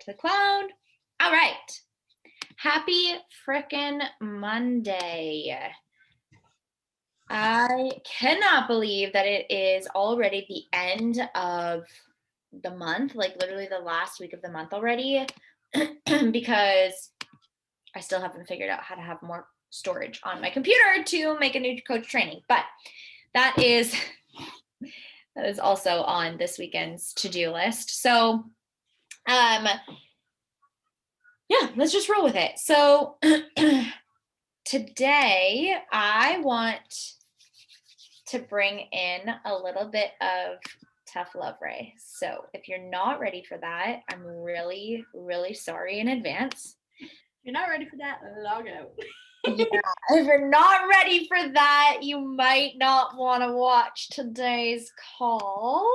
to the cloud. All right. Happy frickin' Monday. I cannot believe that it is already the end of the month, like literally the last week of the month already, because I still haven't figured out how to have more storage on my computer to make a new coach training. But that is also on this weekend's to-do list. So yeah, let's just roll with it. So today I want to bring in a little bit of tough love, Ray. So if you're not ready for that, I'm really, really sorry in advance. If you're not ready for that, log out. Yeah, if you're not ready for that, you might not want to watch today's call,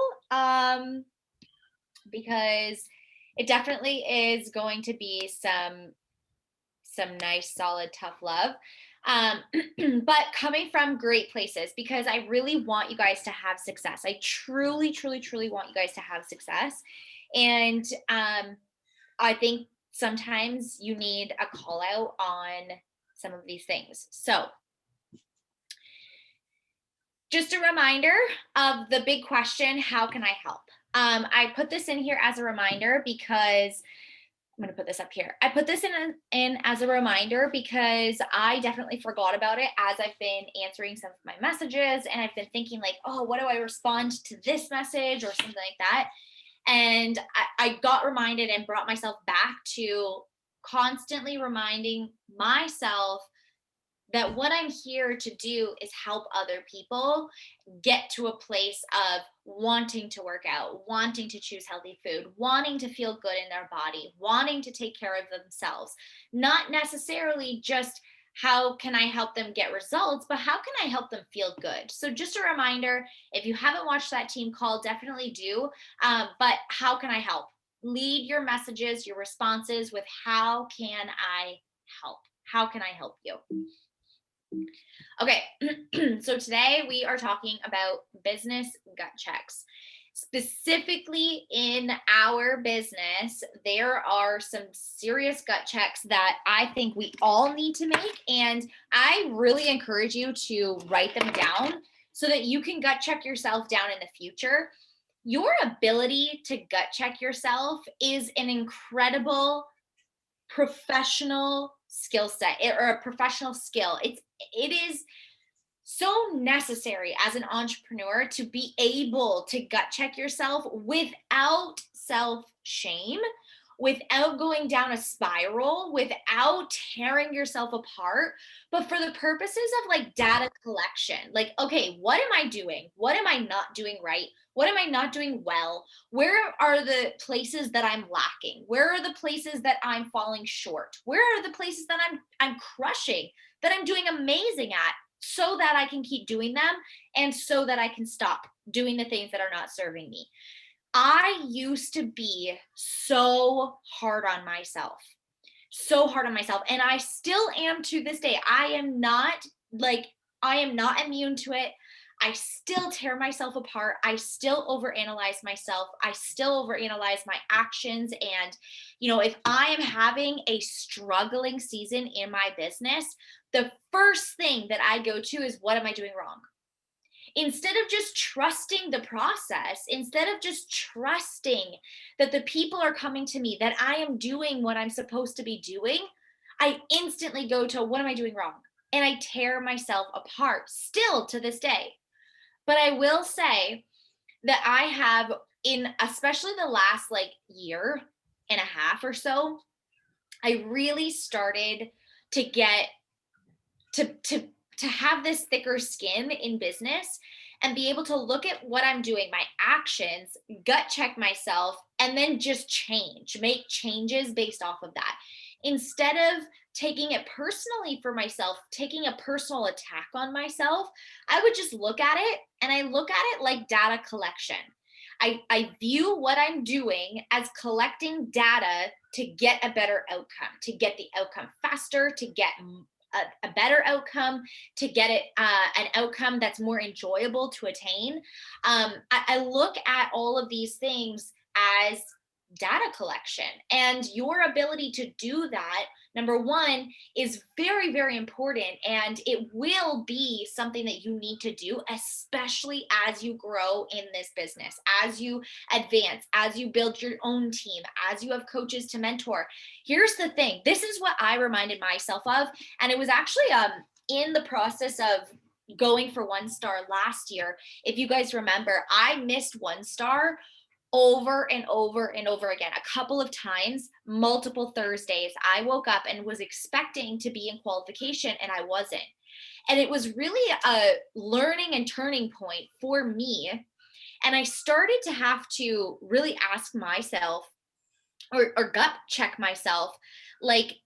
because it definitely is going to be some nice, solid, tough love. But coming from great places, because I really want you guys to have success. I truly, truly, truly want you guys to have success. And I think sometimes you need a call out on some of these things. So just a reminder of the big question, how can I help? I put this in here as a reminder because I'm going to put this up here. I put this in as a reminder because I definitely forgot about it as I've been answering some of my messages, and I've been thinking like, oh, what do I respond to this message or something like that? And I got reminded and brought myself back to constantly reminding myself that what I'm here to do is help other people get to a place of wanting to work out, wanting to choose healthy food, wanting to feel good in their body, wanting to take care of themselves. Not necessarily just how can I help them get results, but how can I help them feel good? So, just a reminder, if you haven't watched that team call, definitely do. But how can I help? Lead your messages, your responses with how can I help? How can I help you? Okay, so today we are talking about business gut checks. Specifically in our business, there are some serious gut checks that I think we all need to make. And I really encourage you to write them down so that you can gut check yourself down in the future. Your ability to gut check yourself is an incredible professional skill set or a professional skill. It is so necessary as an entrepreneur to be able to gut check yourself without self shame, without going down a spiral, without tearing yourself apart, but for the purposes of like data collection. Like, okay, what am I doing? What am I not doing right? What am I not doing well? Where are the places that I'm lacking? Where are the places that I'm falling short? Where are the places that I'm crushing, that I'm doing amazing at, so that I can keep doing them and so that I can stop doing the things that are not serving me. I used to be so hard on myself, and I still am to this day. I am not immune to it. I still tear myself apart. I still overanalyze myself. I still overanalyze my actions. And, if I am having a struggling season in my business, the first thing that I go to is, what am I doing wrong? Instead of just trusting the process, instead of just trusting that the people are coming to me, that I am doing what I'm supposed to be doing, I instantly go to, what am I doing wrong? And I tear myself apart still to this day. But I will say that I have, in especially the last like year and a half or so, I really started to get to have this thicker skin in business and be able to look at what I'm doing, my actions, gut check myself, and then just make changes based off of that. Instead of taking it personally for myself, taking a personal attack on myself, I would just look at it, and I look at it like data collection. I view what I'm doing as collecting data to get a better outcome, to get the outcome faster, to get a better outcome, to get it an outcome that's more enjoyable to attain. I look at all of these things as data collection. And your ability to do that, number one, is very, very important. And it will be something that you need to do, especially as you grow in this business, as you advance, as you build your own team, as you have coaches to mentor. Here's the thing, this is what I reminded myself of. And it was actually in the process of going for 1 star last year. If you guys remember, I missed 1 star over and over and over again, a couple of times, multiple Thursdays. I woke up and was expecting to be in qualification and I wasn't. And it was really a learning and turning point for me. And I started to have to really ask myself or gut check myself, like,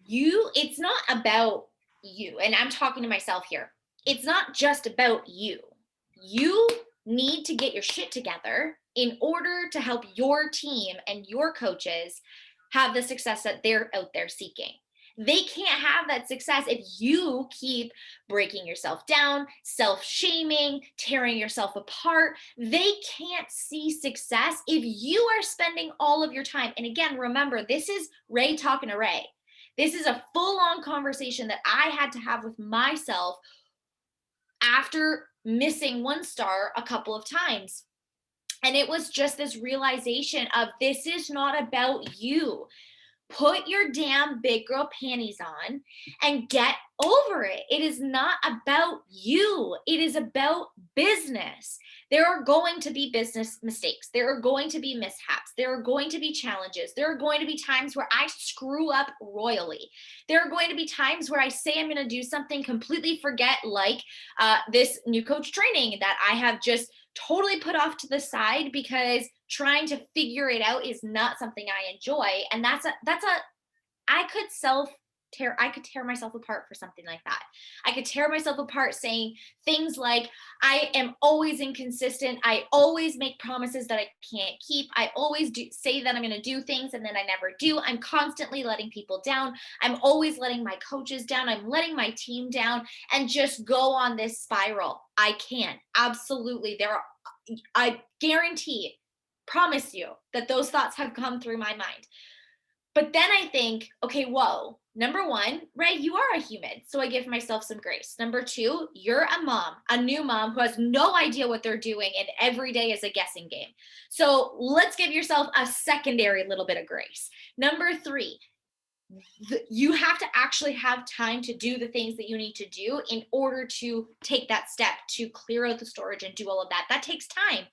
it's not about you. And I'm talking to myself here. It's not just about you. You need to get your shit together in order to help your team and your coaches have the success that they're out there seeking. They can't have that success if you keep breaking yourself down, self shaming, tearing yourself apart. They can't see success if you are spending all of your time. And again, remember, this is Ray talking to Ray. This is a full on conversation that I had to have with myself after missing 1 star a couple of times. And it was just this realization of, this is not about you. Put your damn big girl panties on and get over it. It is not about you. It is about business. There are going to be business mistakes. There are going to be mishaps. There are going to be challenges. There are going to be times where I screw up royally. There are going to be times where I say I'm going to do something, completely forget, like this new coach training that I have just totally put off to the side because trying to figure it out is not something I enjoy. And I could tear myself apart for something like that. I could tear myself apart saying things like, I am always inconsistent. I always make promises that I can't keep. I always say that I'm going to do things and then I never do. I'm constantly letting people down. I'm always letting my coaches down. I'm letting my team down, and just go on this spiral. I can't. Absolutely. I guarantee, promise you that those thoughts have come through my mind. But then I think, okay, whoa, number one, Ray, you are a human. So I give myself some grace. Number two, you're a mom, a new mom who has no idea what they're doing, and every day is a guessing game. So let's give yourself a secondary little bit of grace. Number three, you have to actually have time to do the things that you need to do in order to take that step to clear out the storage and do all of that. That takes time.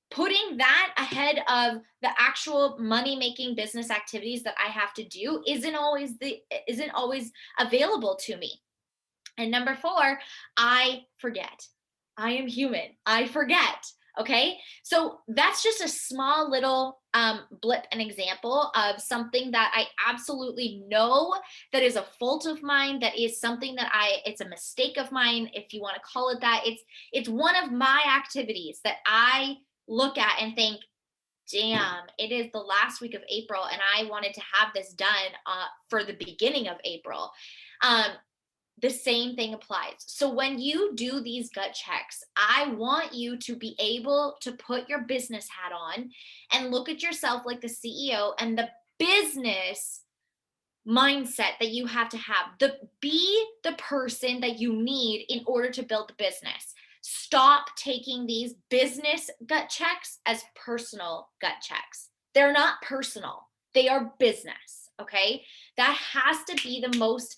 Putting that ahead of the actual money-making business activities that I have to do isn't always available to me. And number four, I forget. I am human. I forget. Okay. So that's just a small little blip, an example of something that I absolutely know that is a fault of mine. That is something that it's a mistake of mine, if you want to call it that. It's one of my activities that I look at and think, damn, it is the last week of April and I wanted to have this done for the beginning of April. The same thing applies. So when you do these gut checks, I want you to be able to put your business hat on and look at yourself like the CEO and the business mindset that you have to have. Be the person that you need in order to build the business. Stop taking these business gut checks as personal gut checks. They're not personal. They are business, okay? That has to be the most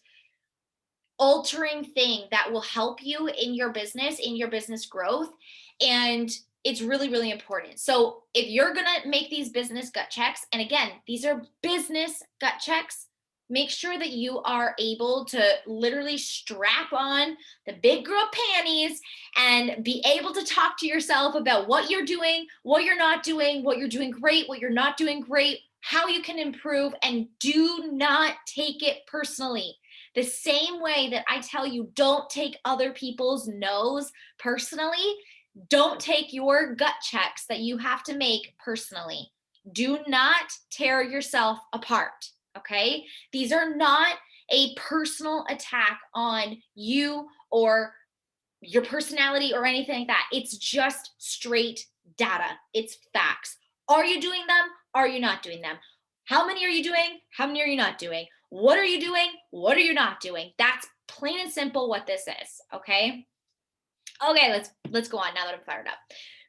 altering thing that will help you in your business growth. And it's really, really important. So if you're going to make these business gut checks, and again, these are business gut checks, make sure that you are able to literally strap on the big girl panties and be able to talk to yourself about what you're doing, what you're not doing, what you're doing great, what you're not doing great, how you can improve, and do not take it personally. The same way that I tell you, don't take other people's no's personally, don't take your gut checks that you have to make personally. Do not tear yourself apart, okay? These are not a personal attack on you or your personality or anything like that. It's just straight data. It's facts. Are you doing them? Are you not doing them? How many are you doing? How many are you not doing? What are you doing? What are you not doing? That's plain and simple what this is, okay? Okay, let's go on now that I'm fired up.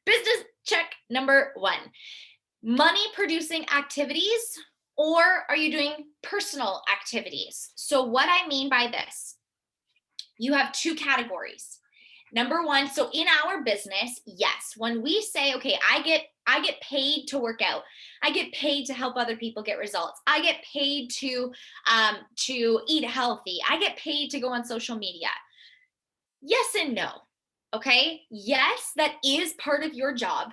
Business check number 1. Money producing activities, or are you doing personal activities? So what I mean by this, you have 2 categories. Number 1, so in our business, yes, when we say, okay, I get paid to work out, I get paid to help other people get results, I get paid to eat healthy, I get paid to go on social media. Yes and no. Okay, yes, that is part of your job.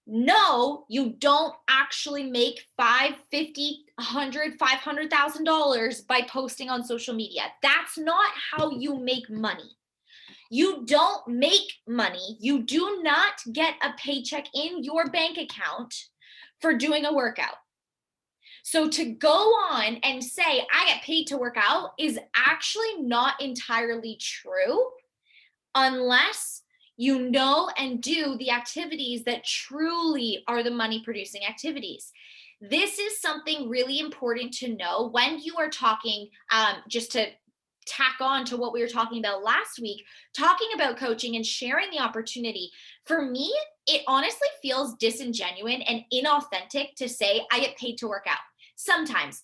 No, you don't actually make $5, $50, $100, $500,000 by posting on social media. That's not how you make money. You don't make money. You do not get a paycheck in your bank account for doing a workout. So to go on and say, I get paid to work out is actually not entirely true unless you know and do the activities that truly are the money producing activities. This is something really important to know when you are talking, just to tack on to what we were talking about last week, talking about coaching and sharing the opportunity. For me, it honestly feels disingenuous and inauthentic to say I get paid to work out. Sometimes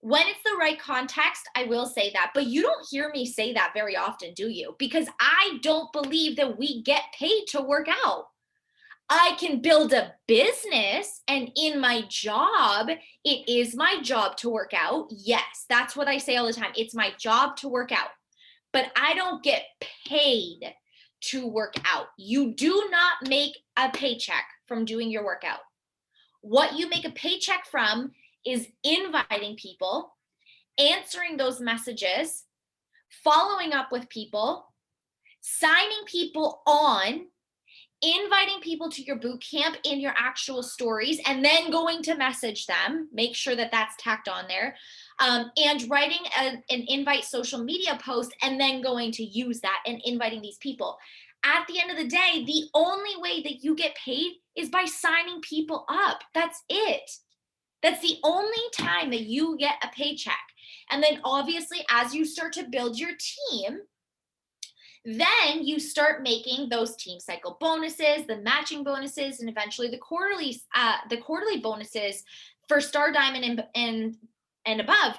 when it's the right context, I will say that, but you don't hear me say that very often, do you? Because I don't believe that we get paid to work out. I can build a business, and in my job, it is my job to work out. Yes, that's what I say all the time. It's my job to work out, but I don't get paid to work out. You do not make a paycheck from doing your workout. What you make a paycheck from is inviting people, answering those messages, following up with people, signing people on, inviting people to your boot camp in your actual stories, and then going to message them. Make sure that that's tacked on there. And writing an invite social media post, and then going to use that and inviting these people. At the end of the day, the only way that you get paid is by signing people up. That's it. That's the only time that you get a paycheck. And then obviously, as you start to build your team, then you start making those team cycle bonuses, the matching bonuses, and eventually the quarterly bonuses for Star Diamond and above.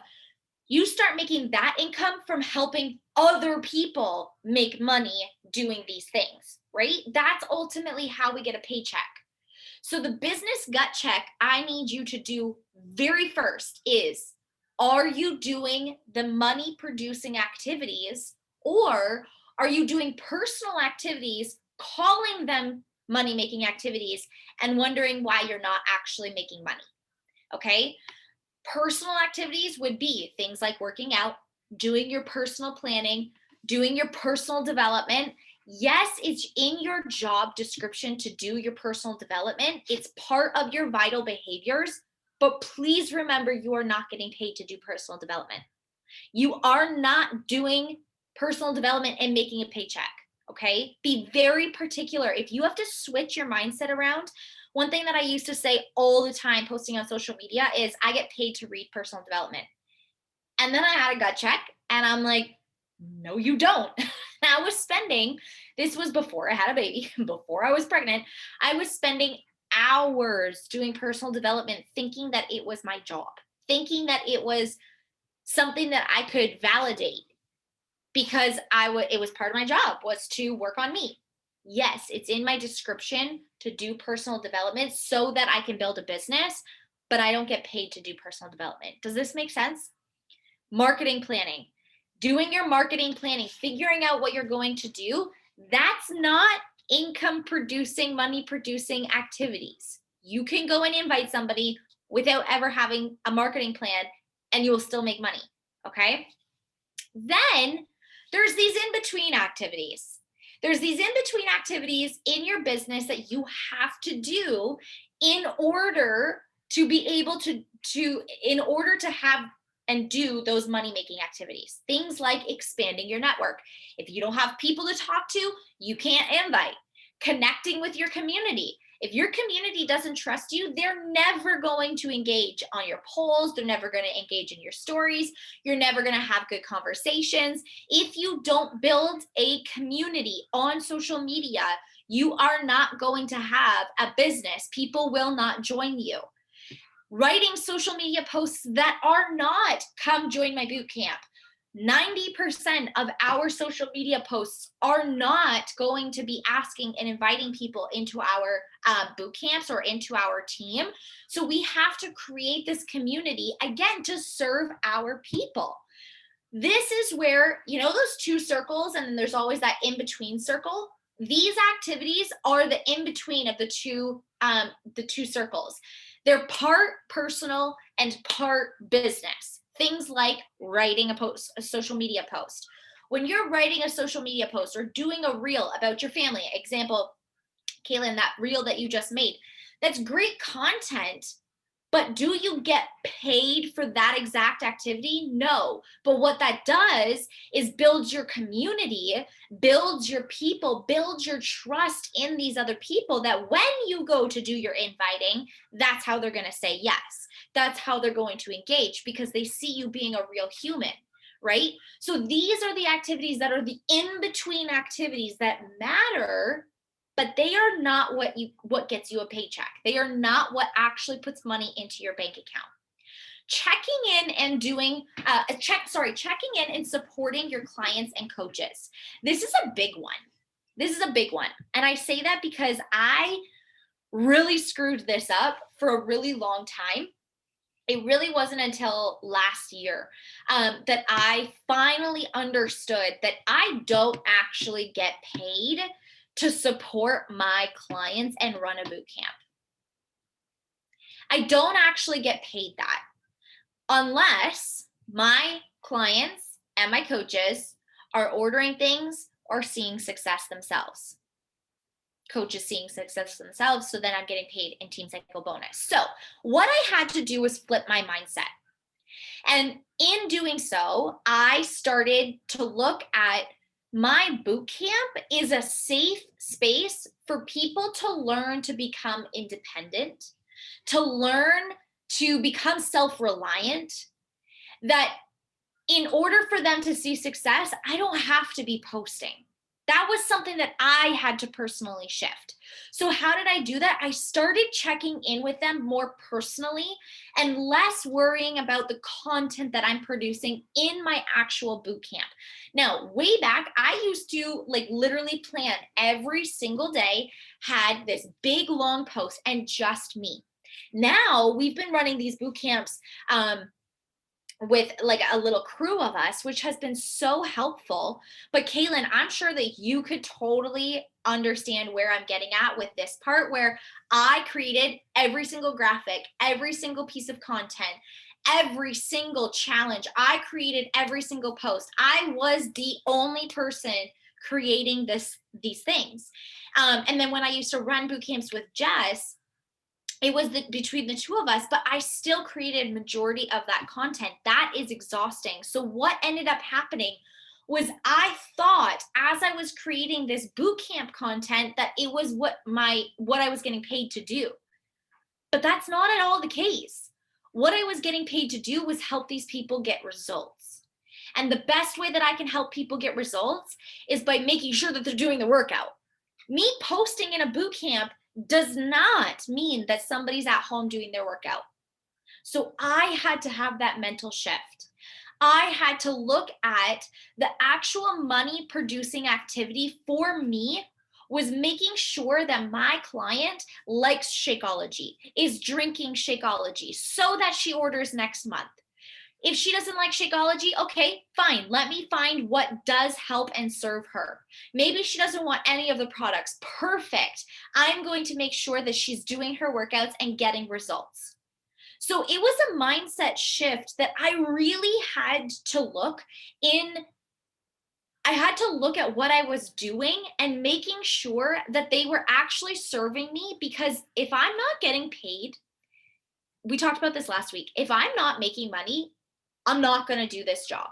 You start making that income from helping other people make money doing these things, right? That's ultimately how we get a paycheck. So the business gut check I need you to do very first is, are you doing the money producing activities, or are you doing personal activities, calling them money making activities, and wondering why you're not actually making money? Okay. Personal activities would be things like working out, doing your personal planning, doing your personal development. Yes, it's in your job description to do your personal development. It's part of your vital behaviors, but please remember you are not getting paid to do personal development. You are not doing personal development and making a paycheck. Okay. Be very particular. If you have to switch your mindset around, one thing that I used to say all the time posting on social media is I get paid to read personal development. And then I had a gut check and I'm like, no, you don't. I was spending, this was before I had a baby, before I was pregnant, I was spending hours doing personal development, thinking that it was my job, thinking that it was something that I could validate because it was part of my job was to work on me. Yes, it's in my description to do personal development so that I can build a business, but I don't get paid to do personal development. Does this make sense? Marketing planning, doing your marketing planning, figuring out what you're going to do. That's not income producing, money producing activities. You can go and invite somebody without ever having a marketing plan and you will still make money. Okay. Then there's these in-between activities. There's these in-between activities in your business that you have to do in order to be able to in order to have and do those money-making activities. Things like expanding your network. If you don't have people to talk to, you can't invite. Connecting with your community. If your community doesn't trust you, they're never going to engage on your polls. They're never going to engage in your stories. You're never going to have good conversations. If you don't build a community on social media, you are not going to have a business. People will not join you. Writing social media posts that are not "come join my boot camp." 90% of our social media posts are not going to be asking and inviting people into our boot camps or into our team. So we have to create this community again to serve our people. This is where, you know, those two circles, and then there's always that in between circle. These activities are the in between of the two circles. They're part personal and part business. Things like writing a post, a social media post. When you're writing a social media post or doing a reel about your family, example, Kaylin, that reel that you just made, that's great content. But do you get paid for that exact activity? No. But what that does is builds your community, builds your people, builds your trust in these other people, that when you go to do your inviting, that's how they're going to say yes. That's how they're going to engage, because they see you being a real human, right? So these are the activities that are the in-between activities that matter, but they are not what gets you a paycheck. They are not what actually puts money into your bank account. Checking in and doing checking in and supporting your clients and coaches. This is a big one. This is a big one. And I say that because I really screwed this up for a really long time. It really wasn't until last year that I finally understood that I don't actually get paid to support my clients and run a boot camp. I don't actually get paid that unless my clients and my coaches are ordering things or seeing success themselves. Coaches seeing success themselves, so then I'm getting paid in Team Cycle bonus. So what I had to do was flip my mindset. And in doing so, I started to look at my boot camp is a safe space for people to learn to become independent, to learn to become self-reliant, that in order for them to see success, I don't have to be posting. That was something that I had to personally shift. So how did I do that? I started checking in with them more personally and less worrying about the content that I'm producing in my actual boot camp. Now, way back, I used to like literally plan every single day, had this big long post and just me. Now we've been running these boot camps with like a little crew of us, which has been so helpful. But Kaylin, I'm sure that you could totally understand where I'm getting at with this part, where I created every single graphic, every single piece of content, every single challenge. I created every single post. I was the only person creating these things. And then when I used to run boot camps with Jess, it was between the two of us, but I still created majority of that content. That is exhausting. So what ended up happening was I thought as I was creating this boot camp content that it was what I was getting paid to do. But that's not at all the case. What I was getting paid to do was help these people get results. And the best way that I can help people get results is by making sure that they're doing the workout. Me posting in a boot camp does not mean that somebody's at home doing their workout. So I had to have that mental shift. I had to look at the actual money producing activity for me was making sure that my client likes Shakeology, is drinking Shakeology so that she orders next month. If she doesn't like Shakeology, okay, fine. Let me find what does help and serve her. Maybe she doesn't want any of the products. Perfect. I'm going to make sure that she's doing her workouts and getting results. So it was a mindset shift that I really had to look in. I had to look at what I was doing and making sure that they were actually serving me, because if I'm not getting paid, we talked about this last week. If I'm not making money, I'm not going to do this job.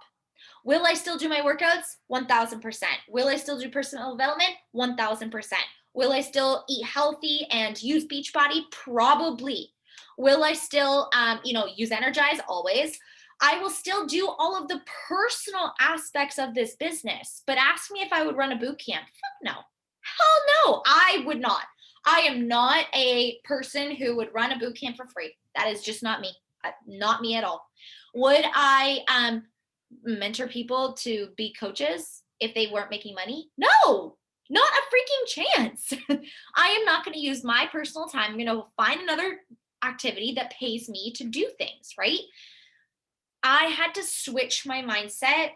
Will I still do my workouts? 1000%. Will I still do personal development? 1000%. Will I still eat healthy and use Beachbody? Probably. Will I still, use Energize? Always. I will still do all of the personal aspects of this business. But ask me if I would run a boot camp. Fuck no. Hell no, I would not. I am not a person who would run a boot camp for free. That is just not me. Not me at all. Would I mentor people to be coaches if they weren't making money? No, not a freaking chance. I am not going to use my personal time. I'm going to find another activity that pays me to do things, right? I had to switch my mindset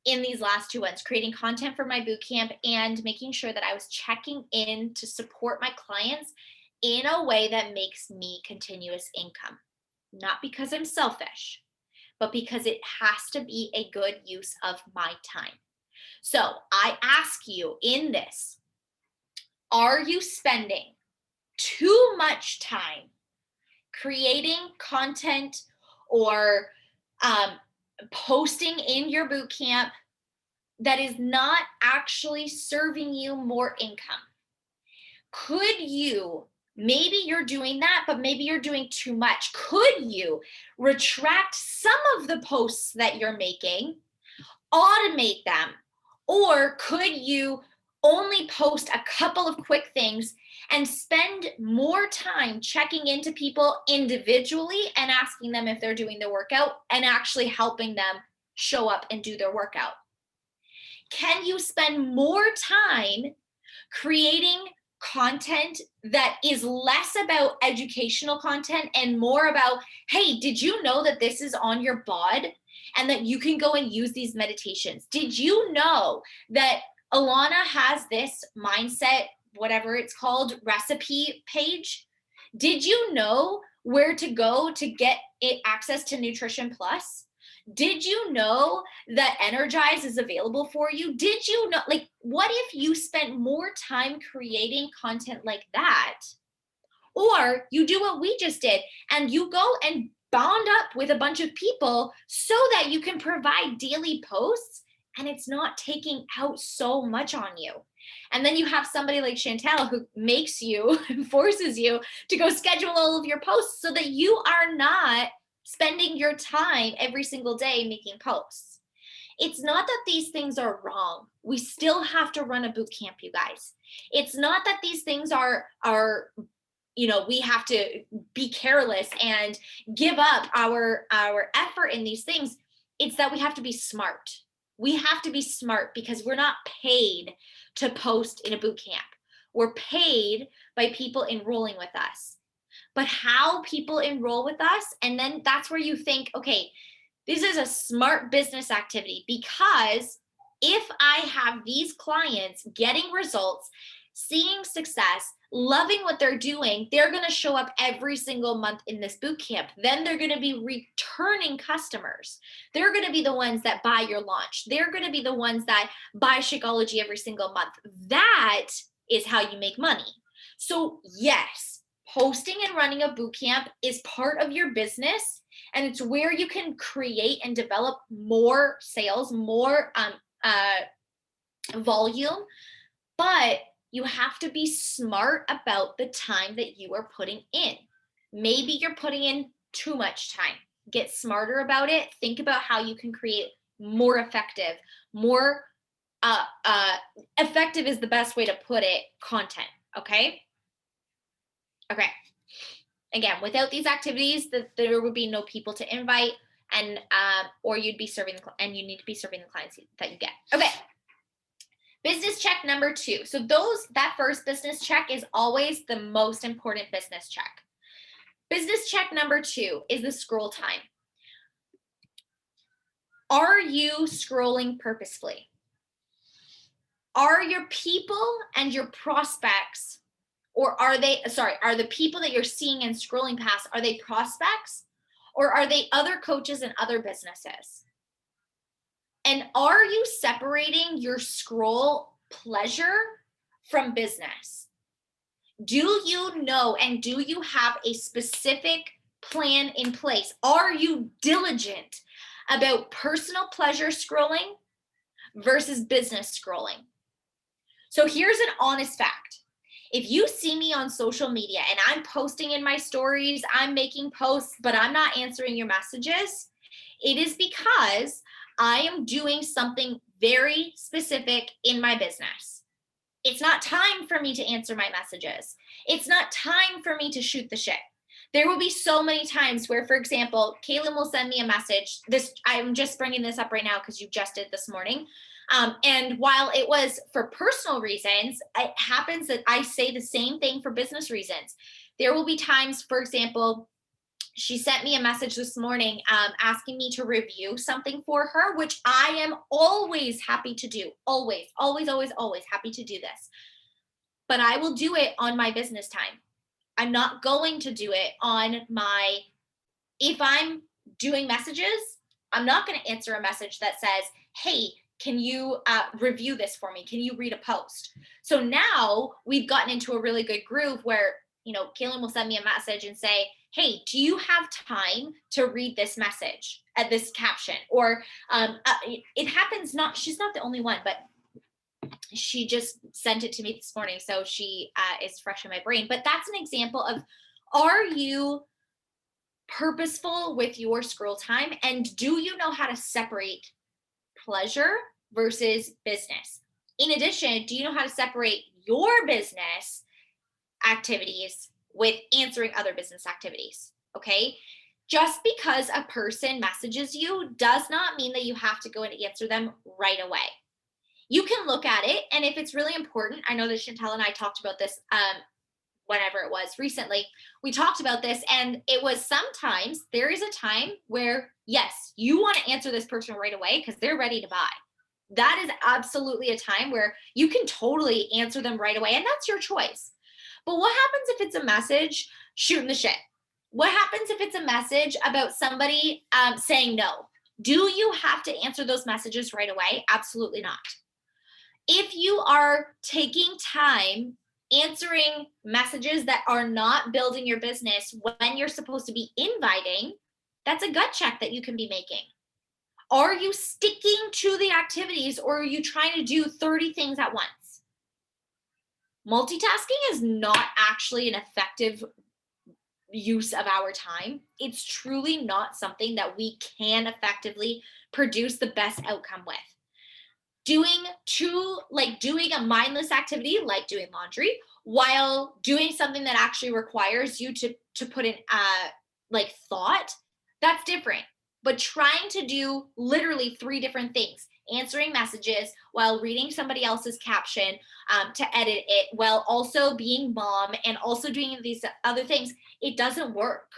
in these last 2 months, creating content for my boot camp and making sure that I was checking in to support my clients in a way that makes me continuous income. Not because I'm selfish, but because it has to be a good use of my time. So I ask you in this, are you spending too much time creating content or posting in your boot camp that is not actually serving you more income? Could you, maybe you're doing that, but maybe you're doing too much. Could you retract some of the posts that you're making, automate them? Or could you only post a couple of quick things and spend more time checking into people individually and asking them if they're doing their workout and actually helping them show up and do their workout? Can you spend more time creating content that is less about educational content and more about, hey, did you know that this is on your bod and that you can go and use these meditations? Did you know that Alana has this mindset, whatever it's called, recipe page? Did you know where to go to get access to Nutrition Plus? Did you know that Energize is available for you? Did you know, like, what if you spent more time creating content like that? Or you do what we just did and you go and bond up with a bunch of people so that you can provide daily posts and it's not taking out so much on you. And then you have somebody like Chantel who makes you, forces you to go schedule all of your posts so that you are not spending your time every single day making posts. It's not that these things are wrong. We still have to run a boot camp, you guys. It's not that these things are we have to be careless and give up our effort in these things. It's that we have to be smart. We have to be smart because we're not paid to post in a boot camp. We're paid by people enrolling with us. But how people enroll with us, and then that's where you think, okay, this is a smart business activity, because if I have these clients getting results, seeing success, loving what they're doing, they're going to show up every single month in this boot camp. Then they're going to be returning customers. They're going to be the ones that buy your launch. They're going to be the ones that buy Shakeology every single month. That is how you make money. So yes, hosting and running a boot camp is part of your business, and it's where you can create and develop more sales, more volume, but you have to be smart about the time that you are putting in. Maybe you're putting in too much time. Get smarter about it. Think about how you can create more effective, more effective is the best way to put it, content. Okay. Again, without these activities, there would be no people to invite, and or you'd be serving and you need to be serving the clients that you get. Okay. Business check number 2. So that first business check is always the most important business check. Business check number 2 is the scroll time. Are you scrolling purposefully? Are your people and your prospects, or are the people that you're seeing and scrolling past, are they prospects or are they other coaches and other businesses? And are you separating your scroll pleasure from business? Do you know, and do you have a specific plan in place? Are you diligent about personal pleasure scrolling versus business scrolling? So here's an honest fact. If you see me on social media and I'm posting in my stories, I'm making posts, but I'm not answering your messages, it is because I am doing something very specific in my business. It's not time for me to answer my messages. It's not time for me to shoot the shit. There will be so many times where, for example, Kaylin will send me a message. I'm just bringing this up right now because you just did this morning. And while it was for personal reasons, it happens that I say the same thing for business reasons. There will be times, for example, she sent me a message this morning asking me to review something for her, which I am always happy to do. Always, always, always, always happy to do this. But I will do it on my business time. I'm not going to do it on my, if I'm doing messages, I'm not going to answer a message that says, hey, can you review this for me? Can you read a post? So now we've gotten into a really good groove where, Kaylin will send me a message and say, hey, do you have time to read this message at this caption? Or it happens she's not the only one, but she just sent it to me this morning. So she is fresh in my brain. But that's an example of, are you purposeful with your scroll time? And do you know how to separate pleasure versus business? In addition, do you know how to separate your business activities with answering other business activities? Okay. Just because a person messages you does not mean that you have to go and answer them right away. You can look at it, and if it's really important, I know that Chantel and I talked about this whenever it was recently, we talked about this, and it was sometimes there is a time where, yes, you want to answer this person right away because they're ready to buy. That is absolutely a time where you can totally answer them right away, and that's your choice. But what happens if it's a message shooting the shit? What happens if it's a message about somebody saying no? Do you have to answer those messages right away? Absolutely not. If you are taking time answering messages that are not building your business when you're supposed to be inviting, that's a gut check that you can be making. Are you sticking to the activities, or are you trying to do 30 things at once? Multitasking is not actually an effective use of our time. It's truly not something that we can effectively produce the best outcome with. Doing a mindless activity like doing laundry while doing something that actually requires you to put in thought, that's different. But trying to do literally 3 different things, answering messages while reading somebody else's caption to edit it, while also being mom and also doing these other things, it doesn't work.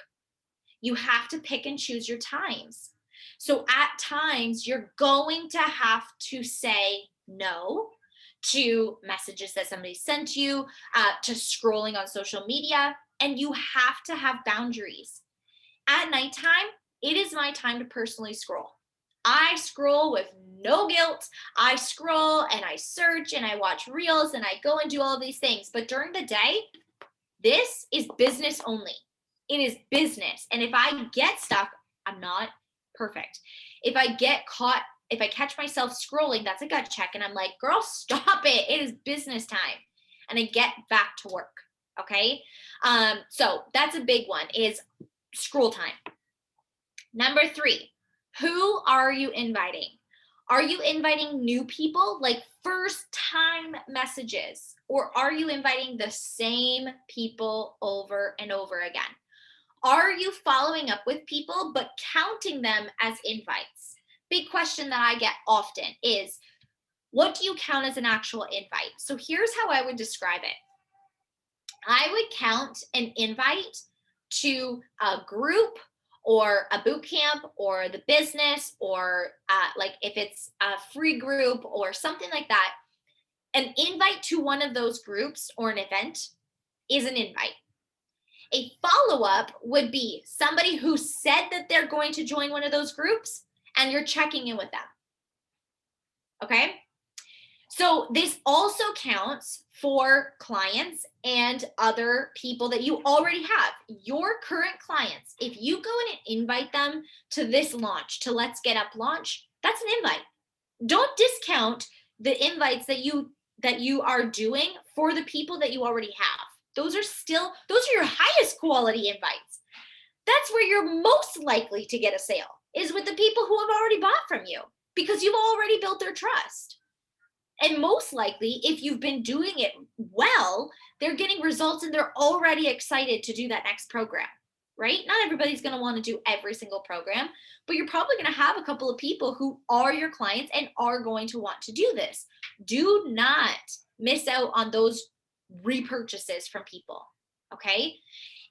You have to pick and choose your times. So at times, you're going to have to say no to messages that somebody sent you, to scrolling on social media, and you have to have boundaries. At nighttime, it is my time to personally scroll. I scroll with no guilt. I scroll and I search and I watch reels and I go and do all of these things. But during the day, this is business only. It is business. And if I get stuck, I'm not perfect. If I catch myself scrolling, that's a gut check. And I'm like, girl, stop it. It is business time. And I get back to work. Okay. So that's a big one, is scroll time. Number 3, who are you inviting? Are you inviting new people, like first time messages? Or are you inviting the same people over and over again? Are you following up with people but counting them as invites? Big question that I get often is, what do you count as an actual invite? So here's how I would describe it. I would count an invite to a group or a boot camp or the business, or if it's a free group or something like that. An invite to one of those groups or an event is an invite. A follow-up would be somebody who said that they're going to join one of those groups and you're checking in with them. Okay? So this also counts for clients and other people that you already have, your current clients. If you go in and invite them to this launch, to Let's Get Up launch, that's an invite. Don't discount the invites that you that you are doing for the people that you already have. Those are your highest quality invites. That's where you're most likely to get a sale, is with the people who have already bought from you, because you've already built their trust. And most likely, if you've been doing it well, they're getting results and they're already excited to do that next program, right? Not everybody's going to want to do every single program, but you're probably going to have a couple of people who are your clients and are going to want to do this. Do not miss out on those repurchases from people, okay?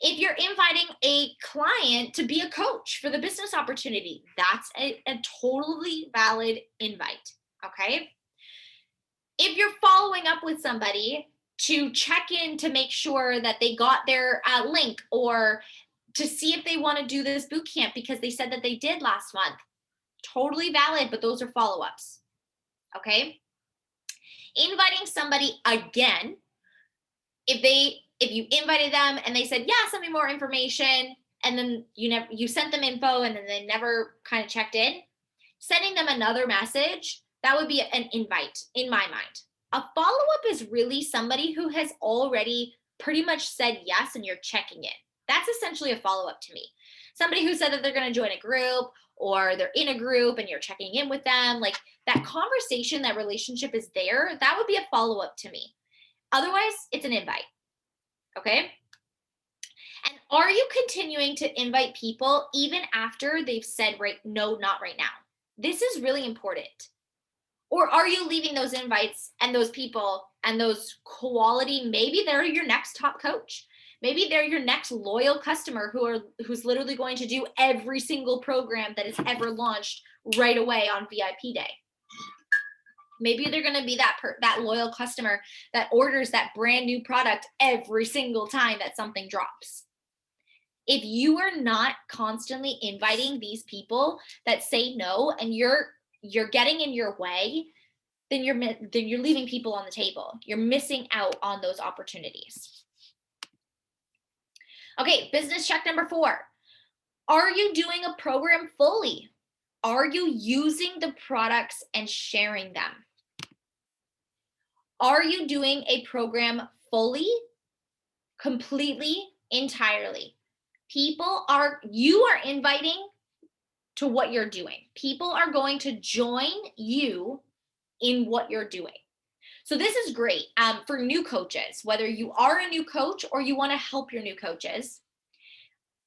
If you're inviting a client to be a coach for the business opportunity, that's a totally valid invite, okay? If you're following up with somebody to check in to make sure that they got their link, or to see if they want to do this boot camp because they said that they did last month, totally valid, but those are follow-ups, okay? Inviting somebody again, if you invited them and they said, yeah, send me more information, and then you sent them info and then they never kind of checked in, sending them another message, that would be an invite in my mind. A follow-up is really somebody who has already pretty much said yes and you're checking in. That's essentially a follow-up to me. Somebody who said that they're going to join a group, or they're in a group and you're checking in with them, like that conversation, that relationship is there, that would be a follow-up to me. Otherwise, it's an invite, okay? And are you continuing to invite people even after they've said, right, no, not right now? This is really important. Or are you leaving those invites and those people and those quality, maybe they're your next top coach. Maybe they're your next loyal customer who's literally going to do every single program that is ever launched right away on VIP day. Maybe they're going to be that loyal customer that orders that brand new product every single time that something drops. If you are not constantly inviting these people that say no, and you're getting in your way, then you're leaving people on the table. You're missing out on those opportunities. Okay, business check number 4. Are you doing a program fully? Are you using the products and sharing them? Are you doing a program fully, completely, entirely? You are inviting to what you're doing. People are going to join you in what you're doing. So this is great for new coaches, whether you are a new coach or you want to help your new coaches.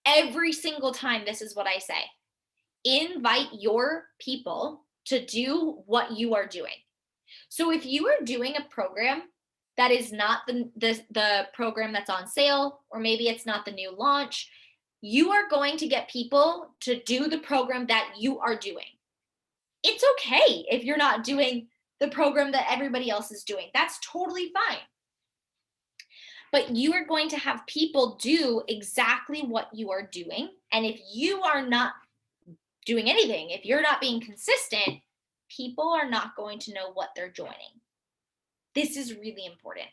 Every single time, this is what I say: invite your people to do what you are doing. So if you are doing a program that is not the program that's on sale, or maybe it's not the new launch, you are going to get people to do the program that you are doing. It's okay if you're not doing the program that everybody else is doing. That's totally fine. But you are going to have people do exactly what you are doing. And if you are not doing anything, if you're not being consistent, people are not going to know what they're joining. This is really important.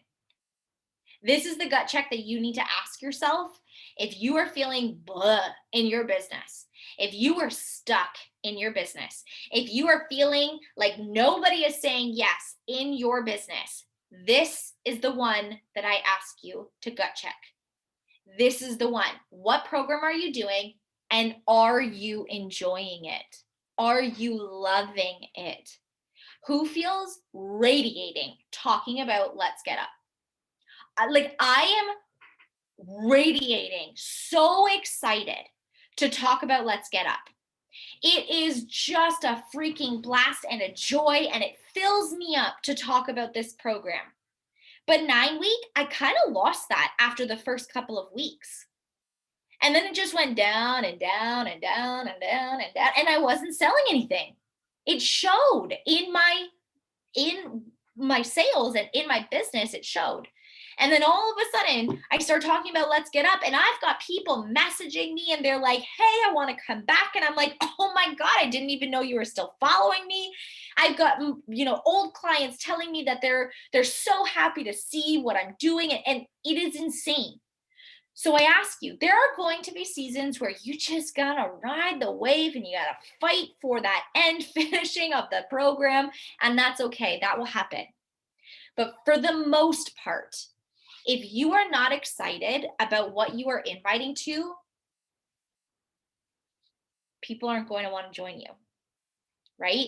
This is the gut check that you need to ask yourself if you are feeling blah in your business, if you are stuck in your business, if you are feeling like nobody is saying yes in your business. This is the one that I ask you to gut check. This is the one. What program are you doing? And are you enjoying it? Are you loving it? Who feels radiating talking about Let's Get Up? Like, I am radiating, so excited to talk about Let's Get Up. It is just a freaking blast and a joy, and it fills me up to talk about this program. But 9 week, I kind of lost that after the first couple of weeks. And then it just went down and down and down and down and down, and I wasn't selling anything. It showed in my sales and in my business, it showed. And then all of a sudden, I start talking about Let's Get Up, and I've got people messaging me, and they're like, hey, I want to come back. And I'm like, oh my God, I didn't even know you were still following me. I've got, old clients telling me that they're so happy to see what I'm doing, and it is insane. So I ask you, there are going to be seasons where you just gotta ride the wave and you gotta fight for that end finishing of the program, and that's okay. That will happen. But for the most part, if you are not excited about what you are inviting to, people aren't going to want to join you, right?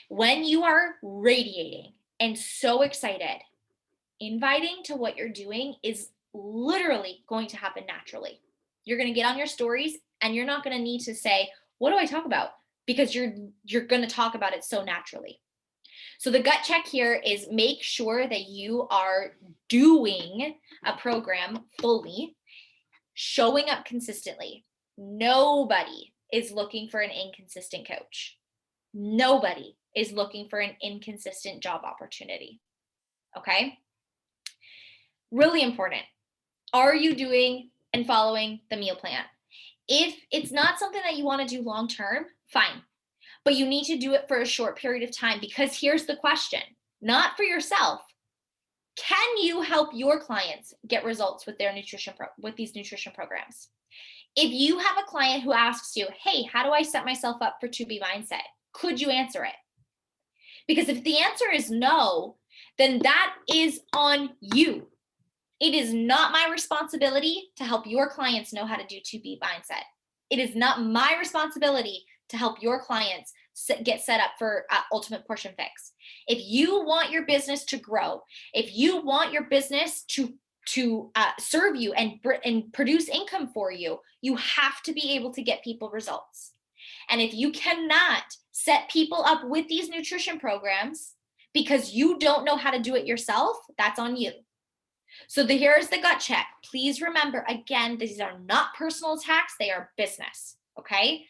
When you are radiating and so excited, inviting to what you're doing is literally going to happen naturally. You're going to get on your stories and you're not going to need to say, what do I talk about? Because you're going to talk about it so naturally. So the gut check here is make sure that you are doing a program fully, showing up consistently. Nobody is looking for an inconsistent coach. Nobody is looking for an inconsistent job opportunity. Okay? Really important. Are you doing and following the meal plan? If it's not something that you want to do long term, fine. But you need to do it for a short period of time, because here's the question, not for yourself. Can you help your clients get results with their with these nutrition programs? If you have a client who asks you, hey, how do I set myself up for 2B mindset? Could you answer it? Because if the answer is no, then that is on you. It is not my responsibility to help your clients know how to do 2B mindset. It is not my responsibility to help your clients get set up for Ultimate Portion Fix. If you want your business to grow, if you want your business to serve you and produce income for you, you have to be able to get people results. And if you cannot set people up with these nutrition programs because you don't know how to do it yourself, that's on you. So here's the gut check. Please remember, again, these are not personal attacks. They are business, okay?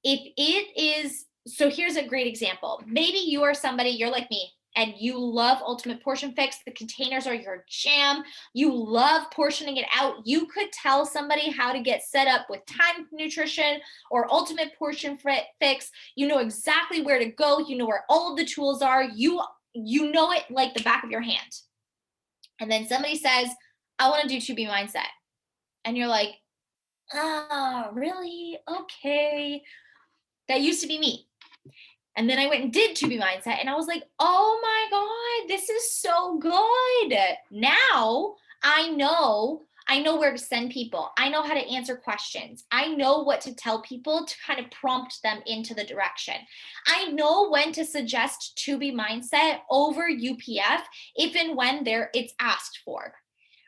If it is, so here's a great example. Maybe you are somebody, you're like me, and you love Ultimate Portion Fix. The containers are your jam. You love portioning it out. You could tell somebody how to get set up with Time Nutrition or Ultimate Portion Fix. You know exactly where to go. You know where all of the tools are. You know it like the back of your hand. And then somebody says, I want to do 2B mindset. And you're like, really? Okay. That used to be me. And then I went and did 2B mindset and I was like, oh my God, this is so good. Now I know where to send people. I know how to answer questions. I know what to tell people to kind of prompt them into the direction. I know when to suggest 2B mindset over UPF if and when it's asked for,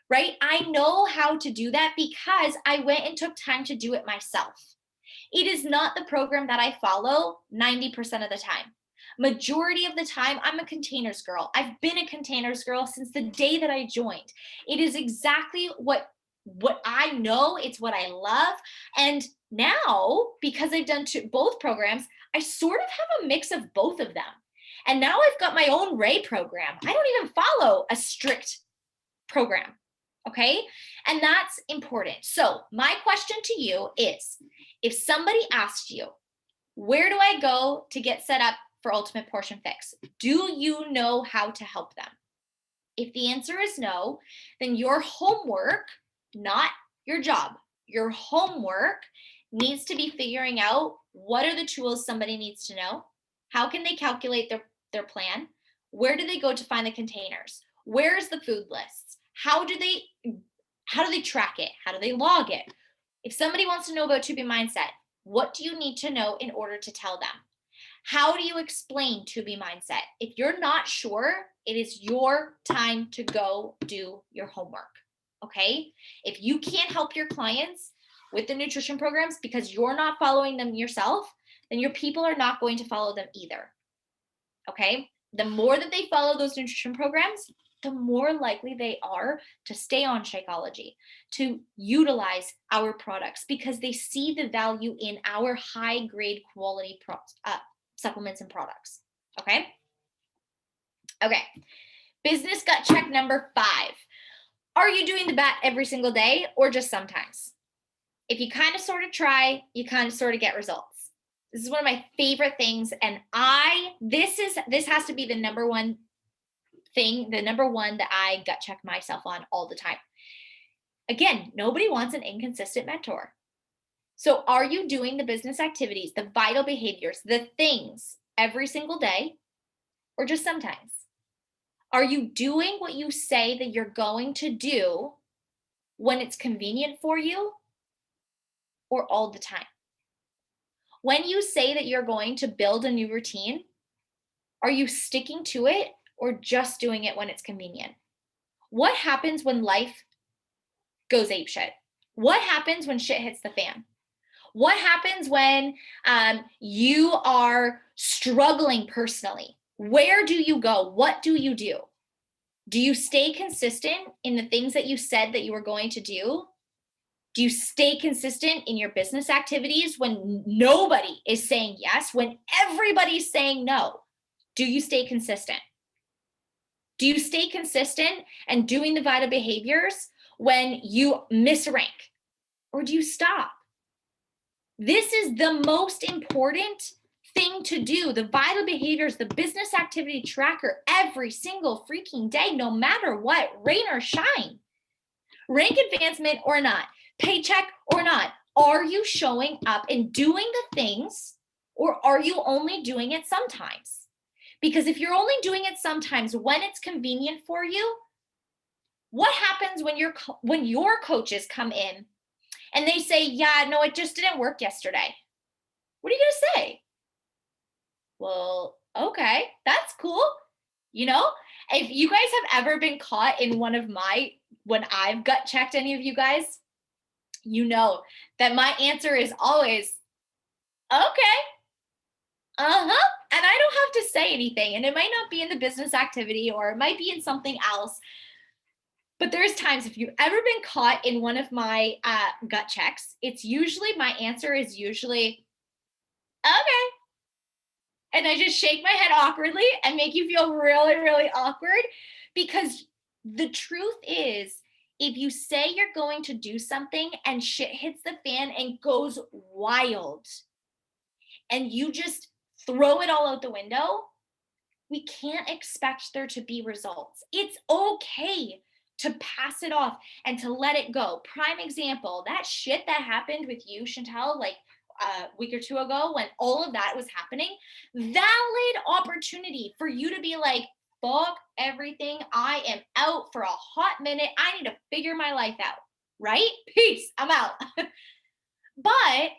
right? I know how to do that because I went and took time to do it myself. It is not the program that I follow 90% of the time. Majority of the time, I'm a containers girl. I've been a containers girl since the day that I joined. It is exactly what I know. It's what I love. And now, because I've done both programs, I sort of have a mix of both of them. And now I've got my own Ray program. I don't even follow a strict program. Okay. And that's important. So my question to you is, if somebody asked you, where do I go to get set up for Ultimate Portion Fix? Do you know how to help them? If the answer is no, then your homework, not your job, your homework needs to be figuring out what are the tools somebody needs to know? How can they calculate their plan? Where do they go to find the containers? Where is the food lists? How do they track it? How do they log it? If somebody wants to know about 2B mindset, what do you need to know in order to tell them? How do you explain 2B mindset? If you're not sure, it is your time to go do your homework, okay? If you can't help your clients with the nutrition programs because you're not following them yourself, then your people are not going to follow them either, okay? The more that they follow those nutrition programs, the more likely they are to stay on Shakeology, to utilize our products because they see the value in our high grade quality supplements and products. Okay. Business gut check number 5. Are you doing the BAT every single day or just sometimes? If you kind of sort of try, you kind of sort of get results. This is one of my favorite things. And this has to be the number one thing, the number one that I gut check myself on all the time. Again, nobody wants an inconsistent mentor. So are you doing the business activities, the vital behaviors, the things every single day, or just sometimes? Are you doing what you say that you're going to do when it's convenient for you or all the time? When you say that you're going to build a new routine, are you sticking to it or just doing it when it's convenient? What happens when life goes apeshit? What happens when shit hits the fan? What happens when you are struggling personally? Where do you go? What do you do? Do you stay consistent in the things that you said that you were going to do? Do you stay consistent in your business activities when nobody is saying yes, when everybody's saying no? Do you stay consistent? Do you stay consistent and doing the vital behaviors when you miss rank? Or do you stop? This is the most important thing to do. The vital behaviors, the business activity tracker every single freaking day, no matter what, rain or shine, rank advancement or not, paycheck or not. Are you showing up and doing the things, or are you only doing it sometimes? Because if you're only doing it sometimes when it's convenient for you, what happens when your coaches come in and they say, yeah, no, it just didn't work yesterday? What are you going to say? Well, okay, that's cool. You know, if you guys have ever been caught in when I've gut checked any of you guys, you know that my answer is always, okay, uh-huh. And I don't have to say anything. And it might not be in the business activity or it might be in something else. But there's times, if you've ever been caught in one of my gut checks, my answer is usually, okay. And I just shake my head awkwardly and make you feel really, really awkward, because the truth is, if you say you're going to do something and shit hits the fan and goes wild and you just throw it all out the window, we can't expect there to be results. It's okay to pass it off and to let it go. Prime example, that shit that happened with you, Chantel, like a week or two ago when all of that was happening, valid opportunity for you to be like, fuck everything. I am out for a hot minute. I need to figure my life out, right? Peace. I'm out. But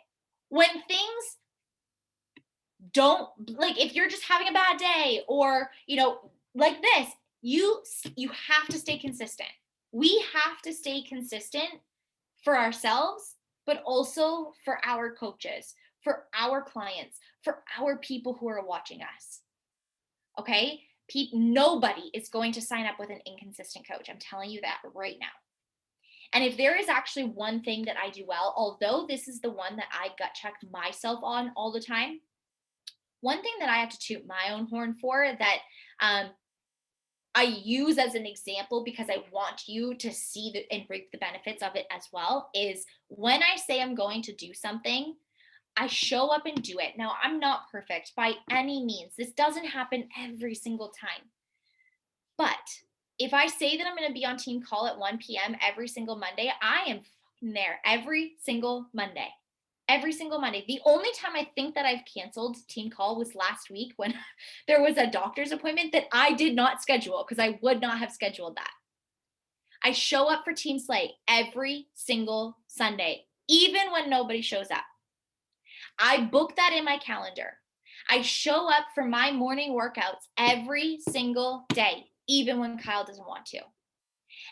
when things don't, like, if you're just having a bad day or, like this, you have to stay consistent. We have to stay consistent for ourselves, but also for our coaches, for our clients, for our people who are watching us. Okay? Nobody is going to sign up with an inconsistent coach. I'm telling you that right now. And if there is actually one thing that I do well, although this is the one that I gut check myself on all the time, one thing that I have to toot my own horn for that I use as an example because I want you to see and reap the benefits of it as well is when I say I'm going to do something, I show up and do it. Now, I'm not perfect by any means. This doesn't happen every single time. But if I say that I'm going to be on team call at 1 p.m. every single Monday, I am there every single Monday. Every single Monday. The only time I think that I've canceled team call was last week when there was a doctor's appointment that I did not schedule because I would not have scheduled that. I show up for Team Slay every single Sunday, even when nobody shows up. I book that in my calendar. I show up for my morning workouts every single day, even when Kyle doesn't want to.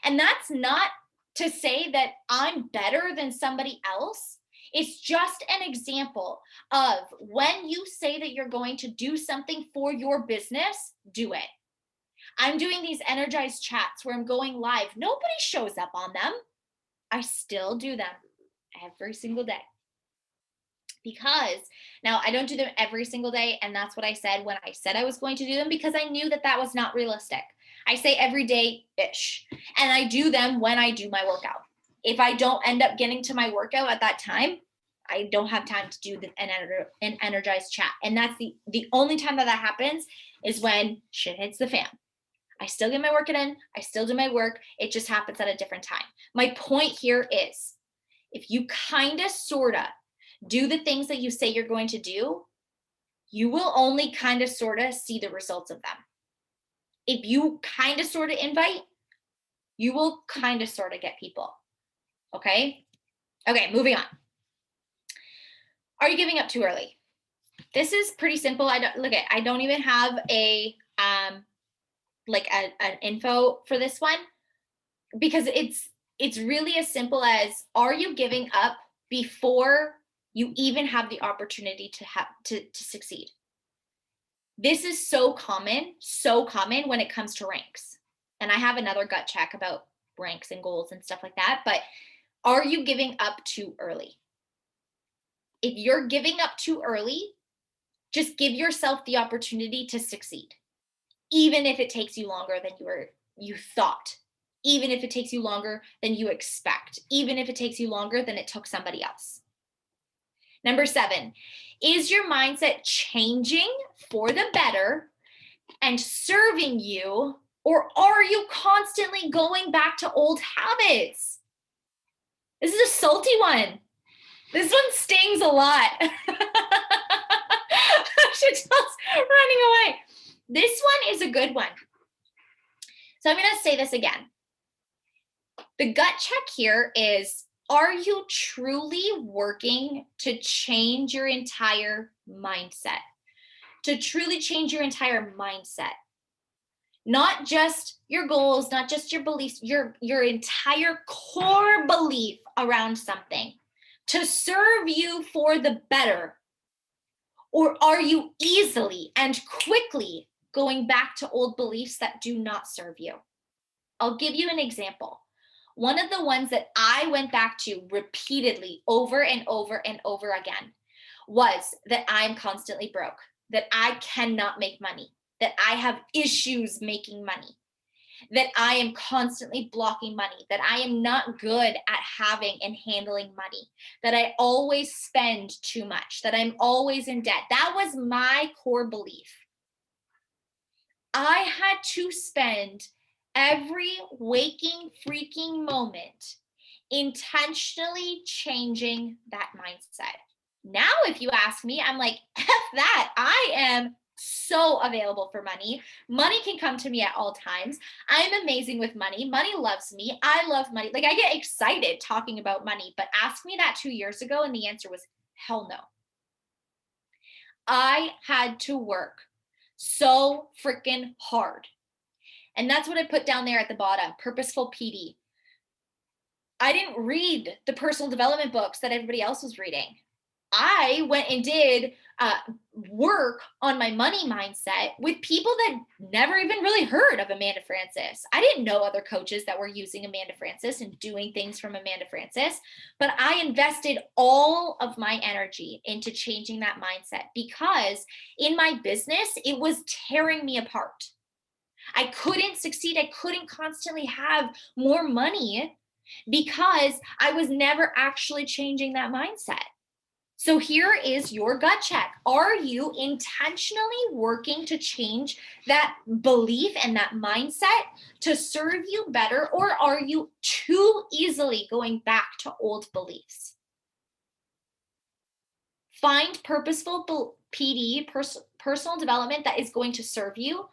And that's not to say that I'm better than somebody else. It's just an example of when you say that you're going to do something for your business, do it. I'm doing these energized chats where I'm going live. Nobody shows up on them. I still do them every single day. Because now I don't do them every single day. And that's what I said when I said I was going to do them, because I knew that that was not realistic. I say every day-ish. And I do them when I do my workout. If I don't end up getting to my workout at that time, I don't have time to do an energized chat. And that's the only time that happens is when shit hits the fan. I still get my workout in. I still do my work. It just happens at a different time. My point here is if you kind of, sort of do the things that you say you're going to do, you will only kind of, sort of see the results of them. if you kind of sort of invite, you will kind of sort of get people. Okay? Okay, moving on. Are you giving up too early? This is pretty simple. I don't even have a an info for this one, because it's really as simple as, are you giving up before you even have the opportunity to succeed? This is so common when it comes to ranks. And I have another gut check about ranks and goals and stuff like that, but are you giving up too early? If you're giving up too early, just give yourself the opportunity to succeed. Even if it takes you longer than you thought, even if it takes you longer than you expect, even if it takes you longer than it took somebody else. Number 7, is your mindset changing for the better and serving you, or are you constantly going back to old habits? This is a salty one. This one stings a lot. Chantel's running away. This one is a good one. So I'm going to say this again. The gut check here is, are you truly working to change your entire mindset? To truly change your entire mindset. Not just your goals, not just your beliefs, your entire core belief around something to serve you for the better. Or are you easily and quickly going back to old beliefs that do not serve you? I'll give you an example. One of the ones that I went back to repeatedly over and over and over again was that I'm constantly broke, that I cannot make money, that I have issues making money, that I am constantly blocking money, that I am not good at having and handling money, that I always spend too much, that I'm always in debt. That was my core belief. I had to spend every waking freaking moment intentionally changing that mindset. Now, if you ask me, I'm like, F that. I am so available for money. Money can come to me at all times. I'm amazing with money. Money loves me. I love money. Like, I get excited talking about money, but ask me that 2 years ago, and the answer was hell no. I had to work so freaking hard. And that's what I put down there at the bottom, purposeful PD. I didn't read the personal development books that everybody else was reading. I went and did work on my money mindset with people that never even really heard of Amanda Frances. I didn't know other coaches that were using Amanda Frances and doing things from Amanda Frances, but I invested all of my energy into changing that mindset, because in my business, it was tearing me apart. I couldn't succeed. I couldn't constantly have more money because I was never actually changing that mindset. So here is your gut check. Are you intentionally working to change that belief and that mindset to serve you better, or are you too easily going back to old beliefs? Find purposeful PD, personal development, that is going to serve you,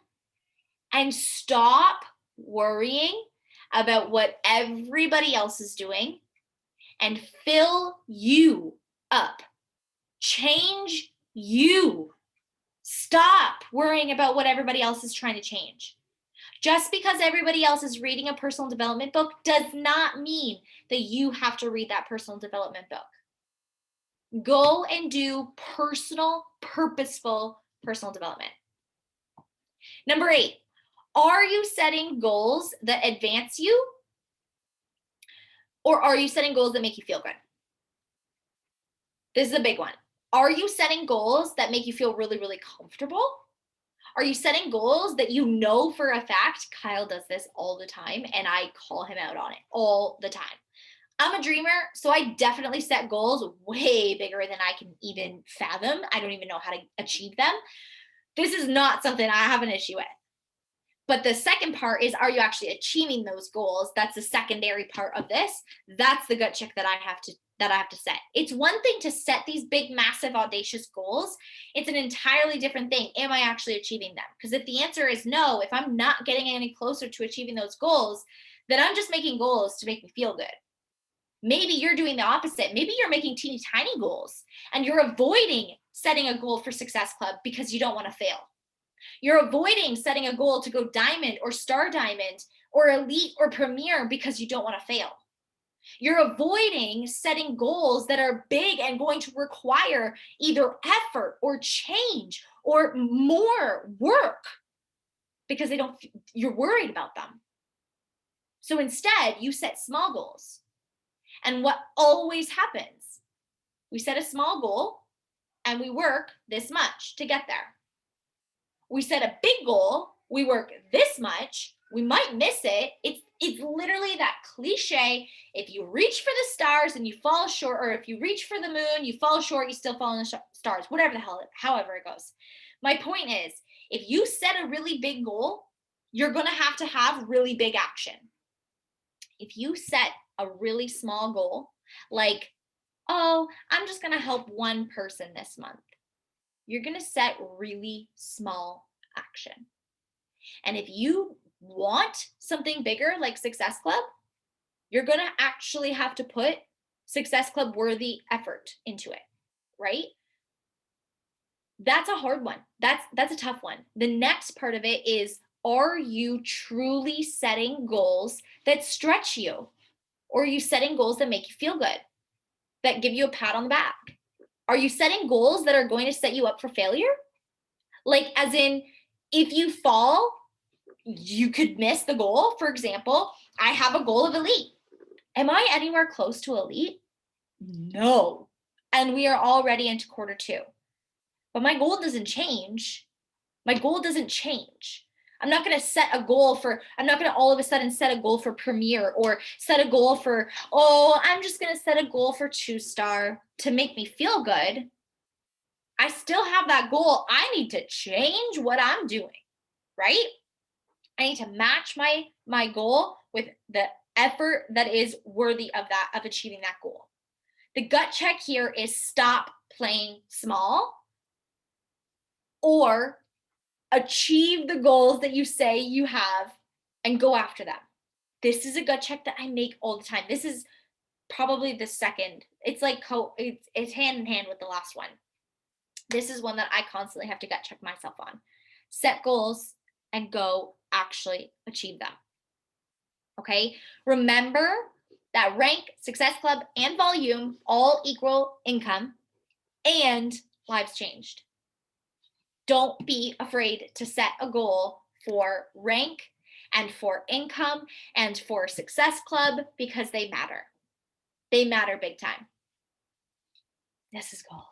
and stop worrying about what everybody else is doing, and fill you up. Change you. Stop worrying about what everybody else is trying to change. Just because everybody else is reading a personal development book does not mean that you have to read that personal development book. Go and do purposeful personal development. Number 8, are you setting goals that advance you, or are you setting goals that make you feel good? This is a big one. Are you setting goals that make you feel really, really comfortable? Are you setting goals that you know for a fact? Kyle does this all the time, and I call him out on it all the time. I'm a dreamer, so I definitely set goals way bigger than I can even fathom. I don't even know how to achieve them. This is not something I have an issue with. But the second part is, are you actually achieving those goals? That's the secondary part of this. That's the gut check that I have that I have to set. It's one thing to set these big, massive, audacious goals. It's an entirely different thing. Am I actually achieving them? Because if the answer is no, if I'm not getting any closer to achieving those goals, then I'm just making goals to make me feel good. Maybe you're doing the opposite. Maybe you're making teeny tiny goals and you're avoiding setting a goal for Success Club because you don't want to fail. You're avoiding setting a goal to go diamond or star diamond or elite or premier because you don't want to fail. You're avoiding setting goals that are big and going to require either effort or change or more work because you're worried about them. So instead, you set small goals. And what always happens, we set a small goal and we work this much to get there. We set a big goal, we work this much, we might miss it. It's literally that cliche. If you reach for the stars and you fall short, or if you reach for the moon, you fall short, you still fall in the stars, whatever the hell, however it goes. My point is, if you set a really big goal, you're going to have really big action. If you set a really small goal, like, oh, I'm just going to help one person this month, you're going to set really small action. And if you want something bigger like Success Club, you're going to actually have to put Success Club worthy effort into it, right? That's a hard one. That's a tough one. The next part of it is, are you truly setting goals that stretch you? Or are you setting goals that make you feel good, that give you a pat on the back? Are you setting goals that are going to set you up for failure? Like, as in, if you fall, you could miss the goal. For example, I have a goal of elite. Am I anywhere close to elite? No. And we are already into quarter 2. But my goal doesn't change. My goal doesn't change. I'm not going to all of a sudden set a goal for premier or set a goal for, I'm just going to set a goal for 2-star to make me feel good. I still have that goal. I need to change what I'm doing, right? I need to match my goal with the effort that is worthy of achieving that goal. The gut check here is stop playing small or achieve the goals that you say you have and go after them. This is a gut check that I make all the time. This is probably the second. It's like it's hand in hand with the last one. This is one that I constantly have to gut check myself on. Set goals and go actually achieve them. Okay? Remember that rank, Success Club, and volume all equal income and lives changed. Don't be afraid to set a goal for rank and for income and for Success Club because they matter. They matter big time. This is gold.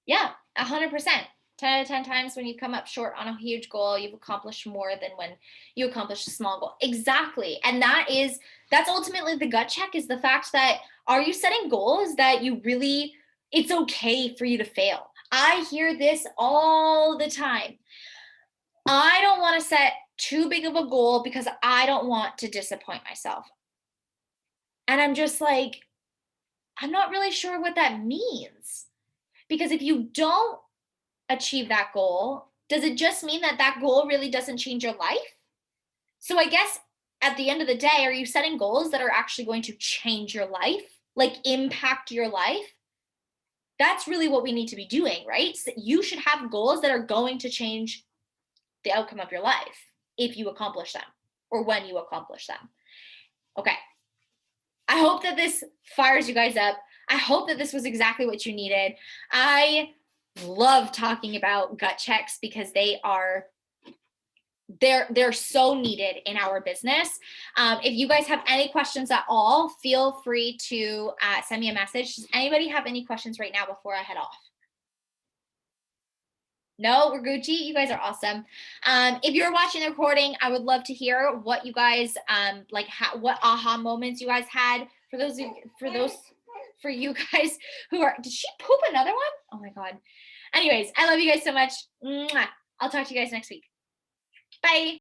Yeah, 100%. 10 out of 10 times when you come up short on a huge goal, you've accomplished more than when you accomplish a small goal. Exactly. And that's ultimately the gut check, is the fact that, are you setting goals that it's okay for you to fail? I hear this all the time. I don't want to set too big of a goal because I don't want to disappoint myself. And I'm just like, I'm not really sure what that means. Because if you don't achieve that goal, does it just mean that goal really doesn't change your life? So I guess at the end of the day, are you setting goals that are actually going to change your life, like impact your life? That's really what we need to be doing, right? So you should have goals that are going to change the outcome of your life if you accomplish them or when you accomplish them. Okay. I hope that this fires you guys up. I hope that this was exactly what you needed. I love talking about gut checks because they're so needed in our business. If you guys have any questions at all, feel free to send me a message. Does anybody have any questions right now before I head off? No, we're Gucci. You guys are awesome. If you're watching the recording, I would love to hear what you guys what aha moments you guys had for you guys who are. Did she poop another one? Oh my God. Anyways, I love you guys so much. Mwah. I'll talk to you guys next week. Bye.